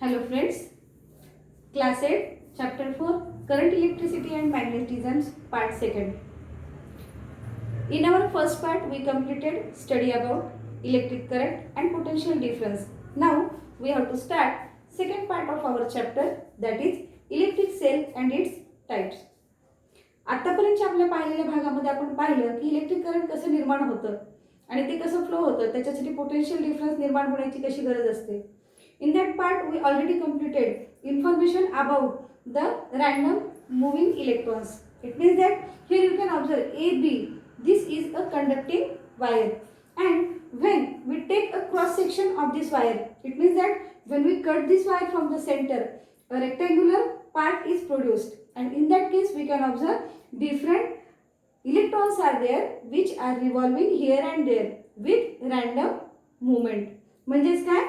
Hello friends, class 8, chapter 4, current, electricity and magnetism, part 2nd. In our first part, we completed study about electric current and potential difference. Now, we have to start second part of our chapter, that is electric cell and its types. आतापर्यंत आपल्या पाहिलेल्या भागामध्ये आपण पाहिलं की electric current कसं निर्माण होतं आणि ते कसं फ्लो होतं, त्याच्यासाठी पोटेन्शियल डिफरन्स निर्माण होण्याची कशी गरज असते. In that part, we already completed information about the random moving electrons. It means that here you can observe AB. This is a conducting wire, and when we take a cross section of this wire, it means that when we cut this wire from the center, a rectangular part is produced, and in that case we can observe different electrons are there which are revolving here and there with random movement. म्हणजेच काय,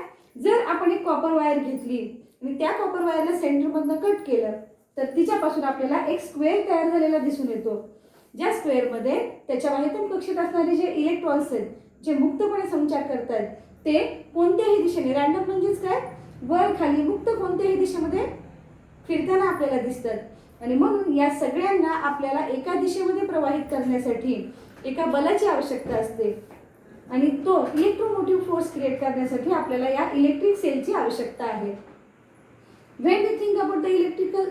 जर आपण एक copper wire घेतली आणि त्या copper वायरला सेंटरमधनं cut केलं तर तिच्यापासून आपल्याला एक स्क्वेअर तयार झालेला दिसून येतो. ज्या स्क्वेअरमध्ये त्याच्या बाह्यतम कक्षेत असणारे जे इलेक्ट्रॉन्स आहेत, जे मुक्तपणे संचार करतात, ते कोणत्याही दिशेने, रॅन्डम म्हणजेच काय, वर खाली मुक्त कोणत्याही दिशेमध्ये फिरताना आपल्याला दिसतात. आणि म्हणून या सगळ्यांना आपल्याला एका दिशेमध्ये प्रवाहित करण्यासाठी एका बलाची आवश्यकता असते आणि तो इलेक्ट्रोमोटिव्ह फोर्स क्रिएट करण्यासाठी आपल्याला या इलेक्ट्रिक सेलची आवश्यकता आहे. When we think about the electrical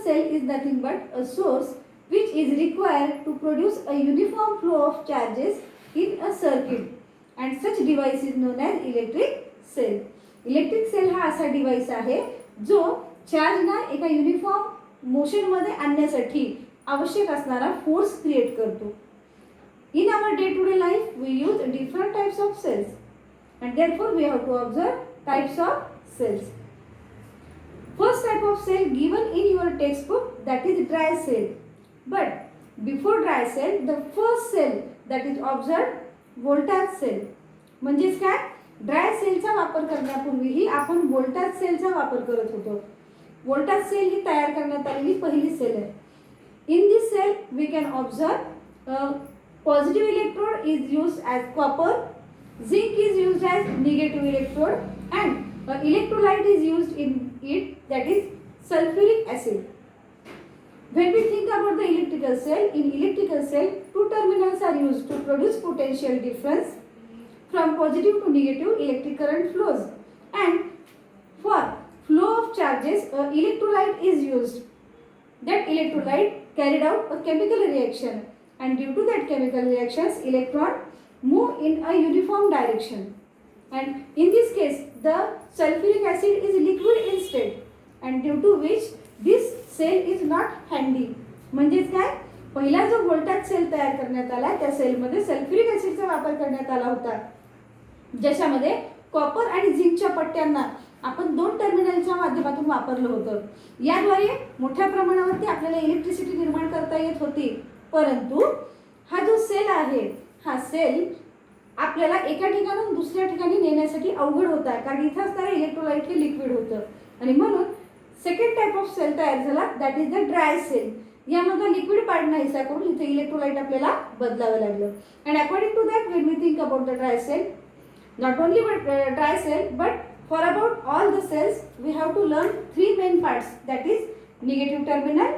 cell is nothing but a source which is required to produce a uniform flow of charges in a circuit, and such device is known as electric cell. Electric cell हा असा device आहे जो चार्जना एका uniform मोशनमध्ये आणण्यासाठी आवश्यक असणारा force create करतो. In our day-to-day life, we use different types of cells, and therefore we have to observe types of cells. First type of cell given in your textbook, that is dry cell. But before dry cell, the first cell that is observed, voltage cell. म्हणजेच काय, dry सेलचा वापर करण्यापूर्वीही आपण voltage सेलचा वापर करत होतो. voltage sale ही तयार करण्यात आलेली पहिली सेल आहे. In this cell we can observe positive electrode is used as copper, zinc is used as negative electrode, and electrolyte is used in it, that is sulfuric acid. When we think about the electrical cell, in electrical cell two terminals are used to produce potential difference. From positive to negative electric current flows, and for flow of charges electrolyte is used. That electrolyte carried out a chemical reaction, and due to that chemical reactions electron move in a uniform direction, and in this case the sulfuric acid is liquid in state, and due to which this cell is not handy. म्हणजेच काय, पहिला जो voltage sale तयार करण्यात आला त्या सेलमध्ये sulphuric ॲसिडचा वापर करण्यात आला होता, ज्याच्यामध्ये कॉपर आणि झिंकच्या पट्ट्यांना आपण दोन टर्मिनलच्या माध्यमातून वापरलं होतं. याद्वारे मोठ्या प्रमाणावरती आपल्याला इलेक्ट्रिसिटी निर्माण करता येत होती. परंतु हा जो सेल आहे, हा सेल आपल्याला एका ठिकाणाहून दुसऱ्या ठिकाणी नेण्यासाठी अवघड होता, कारण इथं असणारं इलेक्ट्रोलाइट हे लिक्विड होतं. आणि म्हणून सेकंड टाइप ऑफ सेल तयार झाला, that is the dry cell. यामधला लिक्विड पार्ट नाहीसा करून इथे इलेक्ट्रोलाइट आपल्याला बदलावं लागलं. And according to that, when we think about the dry cell, not only dry cell but for about all the cells we have to learn three main parts, that is negative terminal,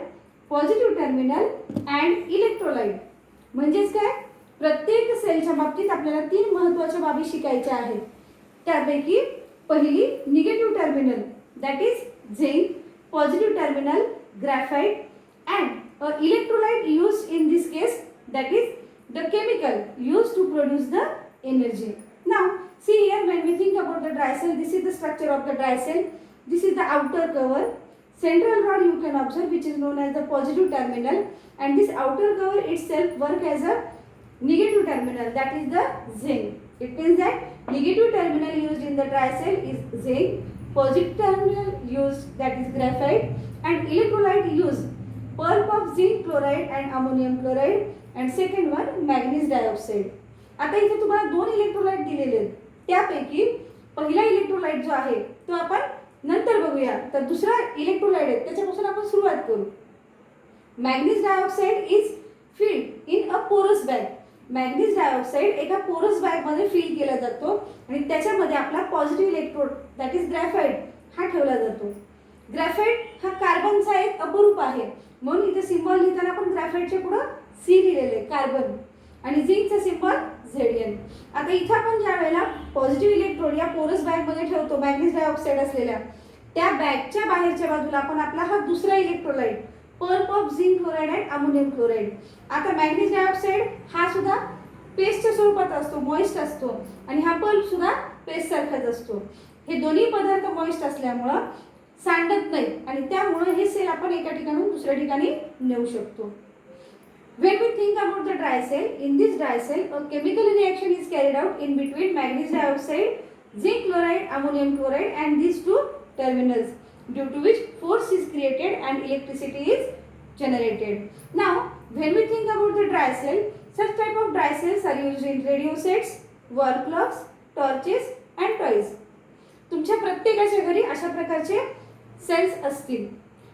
positive terminal and electrolyte. म्हणजेच काय, प्रत्येक सेलच्या बाबतीत आपल्याला तीन महत्त्वाच्या बाबी शिकायच्या आहेत. त्यापैकी पहिली negative terminal, that is zinc, positive terminal graphite and electrolyte used in this case, that is the chemical used to produce the energy. Now see here, when we think about the dry cell, this is the structure of the dry cell. This is the outer cover. Central rod you can observe, which is known as the positive terminal, and this outer cover itself work as a negative terminal, that is the zinc. It means that negative terminal used in the dry cell is zinc, positive terminal used, that is graphite, and electrolyte used pulp of zinc chloride and ammonium chloride, and second one manganese dioxide. आता इथे तुम्हाला दोन electrolyte दिलेले आहेत. त्यापैकी पहिला electrolyte जो आहे तो आपण नंतर बघूया, तर दुसरा इलेक्ट्रोलाइट आहे त्याच्यापासून आपण सुरुवात करू. Manganese dioxide is filled in a porous bag. Manganese dioxide एका पोरस बॅगमध्ये फिल केला जातो आणि त्याच्यामध्ये आपला positive electrode that is graphite हा ठेवला जातो. ग्रॅफाइट हा कार्बनचा एक अपरूप आहे, म्हणून इथे सिंबल लिहिताना आपण ग्रॅफाइटच्या पुढे सी लिहिलेले कार्बन आणि झिंकचा सिंबल Zn. आता इथे आपण ज्या वेळेला पॉझिटिव्ह इलेक्ट्रोड या पोरस बॅगमध्ये ठेवतो मॅग्नीज डायऑक्साईड असलेल्या, त्या बॅगच्या बाहेरच्या बाजूला आपण आपला हा दुसरा electrolyte pulp of zinc chloride and ammonium chloride. आता मॅग्नीज डायऑक्साईड हा सुद्धा पेस्टच्या स्वरूपात असतो, मॉइस्ट असतो आणि हा पल्प सुद्धा पेस्ट सारखाच असतो. हे दोन्ही पदार्थ मॉइस्ट असल्यामुळं सांडत नाही आणि त्यामुळे हे सेल आपण एका ठिकाणाहून दुसऱ्या ठिकाणी नेऊ शकतो. When we think about the dry cell, in this dry cell, a chemical reaction is carried out in between manganese dioxide, zinc chloride, ammonium chloride, and these two terminals, due to which force is created and electricity is generated. Now, when we think about the dry cell, such type of dry cells are used in radio sets, wall clocks, torches, and toys. तुमच्या प्रत्येकाच्या घरी अशा प्रकारचे cells असतील.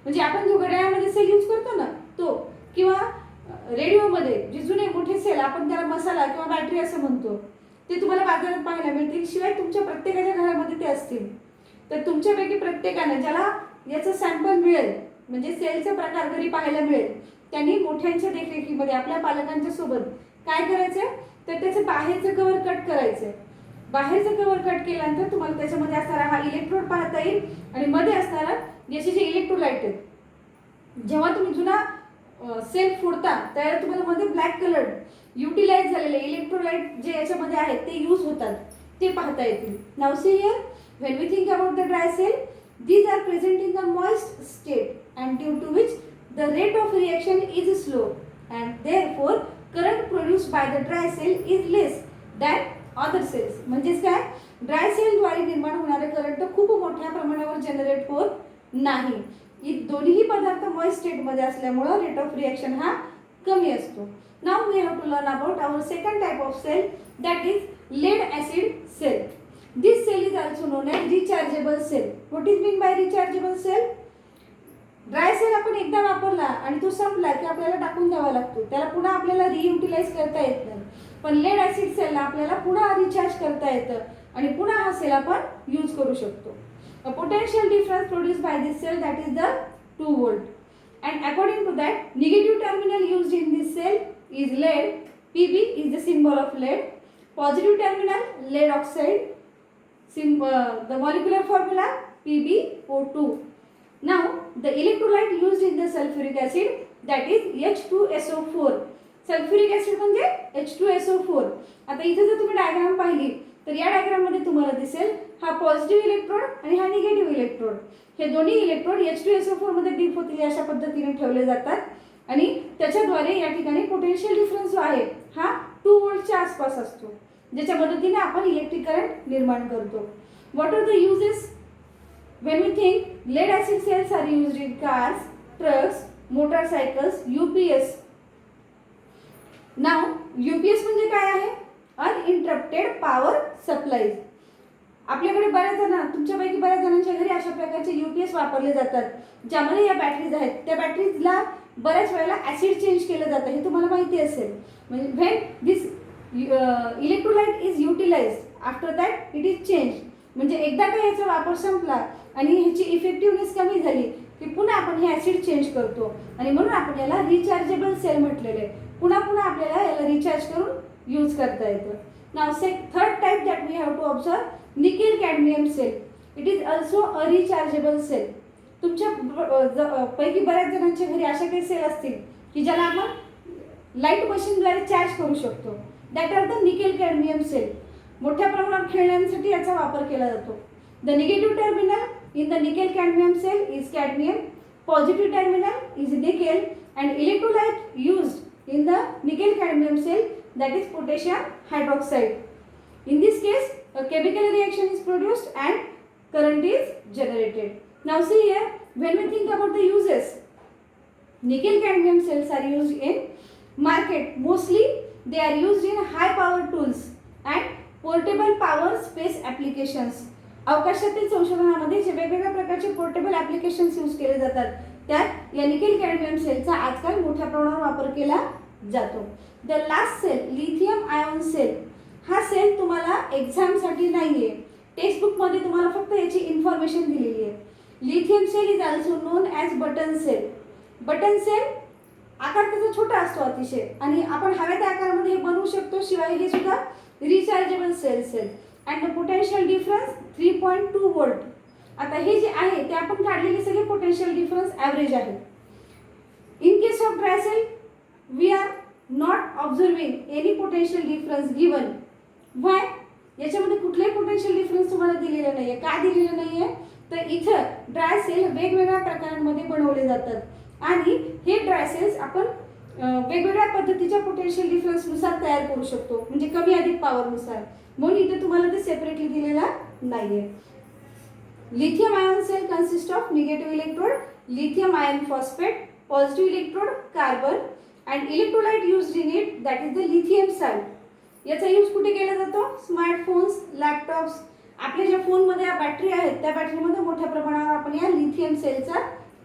म्हणजे आपण जो घड्याळामध्ये sale use करतो ना तो, किंवा रेडिओमध्ये जे जुने मोठे सेल आपण त्याला मसाला किंवा बॅटरी असं म्हणतो, ते तुम्हाला बाजारात पाहायला मिळतील. शिवाय तुमच्या प्रत्येकाच्या घरामध्ये ते असतील. तर तुमच्यापैकी प्रत्येकाने ज्याला याचं सॅम्पल मिळेल, म्हणजे सेलचा प्रकार घरी पाहायला मिळेल, त्यांनी मोठ्यांच्या देखरेखीमध्ये आपल्या पालकांच्या सोबत काय करायचं, तर त्याचं बाहेरचं कव्हर कट करायचं. बाहेरचं कव्हर कट केल्यानंतर तुम्हाला त्याच्यामध्ये असणारा हा इलेक्ट्रोड पाहता येईल आणि मध्ये असणारा याचे जे इलेक्ट्रोलाइट आहेत, जेव्हा तुम्ही जुना सेल फोडता त्यावेळेला तुम्हाला मध्ये ब्लॅक कलर युटिलाइज झालेले इलेक्ट्रोलाइट जे याच्यामध्ये आहेत ते यूज होतात, ते पाहता येतील. Now see here, when we think about the dry cell, these are present in the moist state and due to which the rate of reaction is slow and therefore current produced by the dry cell is less than other cells. म्हणजेच काय, dry sale द्वारे निर्माण होणारे current खूप मोठ्या प्रमाणावर generate होत नाही. ही दोन्ही पदार्थ मॉइस्ट स्टेट मध्ये असल्यामुळे रेट ऑफ रिएक्शन हा कमी असतो. Now we have to learn about our second type of cell, that is lead acid cell. This cell is also known as rechargeable cell. What is mean by rechargeable cell? Dry cell आपण एकदा वापरला आणि तो संपला की आपल्याला टाकून द्यावा लागतो, त्याला पुन्हा आपल्याला रियुटिलाइज करता येत नाही. पण लेड ऍसिड सेलला आपल्याला पुन्हा रिचार्ज करता येतं आणि पुन्हा हा सेल आपण यूज करू शकतो. A potential difference produced by this cell, that is the 2 volt, and according to that negative terminal used in this cell is lead. Pb is the symbol of lead. Positive terminal lead oxide. The molecular formula PbO2. Now the electrolyte used in the sulfuric acid, that is H2SO4. Sulphuric acid म्हणजे H2SO4. आता इथे जर तुम्ही diagram पाहिली तर या diagram मध्ये तुम्हाला दिसेल हा पॉझिटिव्ह इलेक्ट्रोड आणि हा निगेटिव्ह इलेक्ट्रोड. हे दोन्ही इलेक्ट्रोड H2SO4 मध्ये डीप होतील अशा पद्धतीने ठेवले जातात आणि त्याच्याद्वारे या ठिकाणी पोटेन्शियल डिफरन्स जो आहे हा 2 व्होल्टच्या आसपास असतो, ज्याच्या मदतीने आपण इलेक्ट्रिक करंट निर्माण करतो. What are the uses? When we think lead acid cells are used in cars, trucks, motorcycles, UPS. Now UPS म्हणजे काय आहे? Uninterrupted power supply. आपल्याकडे बऱ्याच जण, तुमच्यापैकी बऱ्याच जणांच्या घरी अशा प्रकारचे UPS वापरले जातात, ज्यामध्ये या बॅटरीज आहेत. त्या बॅटरीजला बऱ्याच वेळेला ऍसिड चेंज केलं जातं, हे तुम्हाला माहिती असेल. म्हणजे when this electrolyte is utilised, after that it is change. म्हणजे एकदा का याचा वापर संपला आणि ह्याची इफेक्टिव्हनेस कमी झाली की पुन्हा आपण हे ऍसिड चेंज करतो आणि म्हणून आपण याला रिचार्जेबल सेल म्हटलेले. पुन्हा पुन्हा आपल्याला याला रिचार्ज करून यूज करता येतं. Now third type that we have to observe, nickel cadmium cell. It is also a rechargeable cell. तुमच्या पैकी बऱ्याच जणांच्या घरी अशा काही सेल असतील की ज्याला आपण लाईट मशीनद्वारे चार्ज करू शकतो. That are the nickel cadmium cell. मोठ्या प्रमाणात खेळण्यांसाठी याचा वापर केला जातो. The negative terminal in the nickel cadmium cell is cadmium, positive terminal is nickel and electrolyte used in the nickel cadmium cell, that is potassium hydroxide. In this case a chemical reaction is produced and current is generated. Now see here, when we think about the uses, nickel cadmium cells are used in market. Mostly they are used in high power tools and portable power space applications. अवकाशातील संशोधनामध्ये जे वेगवेगळ्या प्रकारचे portable applications use केले जातात त्यात या nickel cadmium सेलचा आजकाल मोठ्या प्रमाणावर वापर केला जातो. The last cell lithium ion cell, हा सेल तुम्हाला एक्झामसाठी नाही आहे, टेक्स्टबुकमध्ये तुम्हाला फक्त याची इन्फॉर्मेशन दिलेली आहे. Lithium cell is also known as button cell. Button cell आकार त्याचा छोटा असतो अतिशय आणि आपण हव्या त्या आकारामध्ये हे बनवू शकतो. शिवाय हे सुद्धा रिचार्जेबल सेल्स आहेत. And the potential difference 3.2 volt. आता हे जे आहे ते आपण काढलेले सगळे पोटेन्शियल डिफरन्स ॲव्हरेज आहे. In case of dry cell we are not observing any potential difference given. Why? याच्यामध्ये कुठलेही पोटेन्शियल डिफरन्स तुम्हाला दिलेलं नाही आहे. का दिलेलं नाही आहे? तर इथं ड्राय सेल वेगवेगळ्या प्रकारांमध्ये बनवले जातात आणि हे ड्राय सेल्स आपण वेगवेगळ्या पद्धतीच्या पोटेन्शियल डिफरन्सनुसार तयार करू शकतो, म्हणजे कमी अधिक पॉवरनुसार. म्हणून इथे तुम्हाला ते सेपरेटली दिलेला नाही आहे. Lithium ion cell consist of negative electrode lithium ion phosphate, positive electrode carbon and electrolyte used in it that is the lithium salt. याचा यूज कुठे केला जातो? स्मार्टफोन्स, लॅपटॉप्स, आपल्या ज्या फोनमध्ये बॅटरी आहेत त्या बॅटरीमध्ये मोठ्या प्रमाणावर आपण या लिथियम सेलचा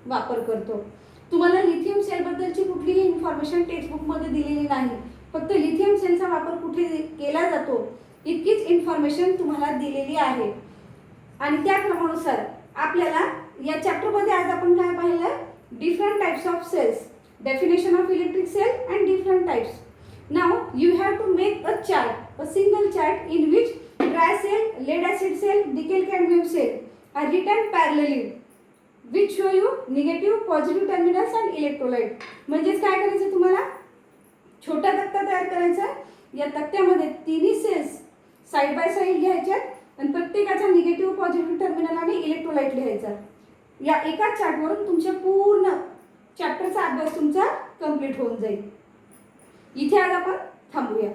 वापर करतो. तुम्हाला लिथियम सेलबद्दलची कुठलीही इन्फॉर्मेशन टेक्स्टबुकमध्ये दिलेली नाही, फक्त लिथियम सेलचा वापर कुठे केला जातो इतकीच इन्फॉर्मेशन तुम्हाला दिलेली आहे. आणि त्या क्रमानुसार आपल्याला या चॅप्टरमध्ये आज आपण काय पाहिलं? Different types of cells, definition of electric cell and different types. Now you have to make a chart, a single chart in which dry cell, lead acid cell, nickel cadmium cell are written parallelly which show you negative, positive terminals and electrolyte. म्हणजेच काय करायचं तुम्हाला? छोटा तक्ता तयार करायचा. या तक्त्यामध्ये तिन्ही सेल्स साइड बाय साइड घ्यायच्या आणि प्रत्येकाचा निगेटिव्ह, पॉझिटिव्ह टर्मिनल आणि इलेक्ट्रोलाइट लिहायचा. या एका चार्टवरून तुमच्या पूर्ण चॅप्टरचा अभ्यास तुमचा कंप्लीट होऊन जाईल. इथे आज आपण थांबूया.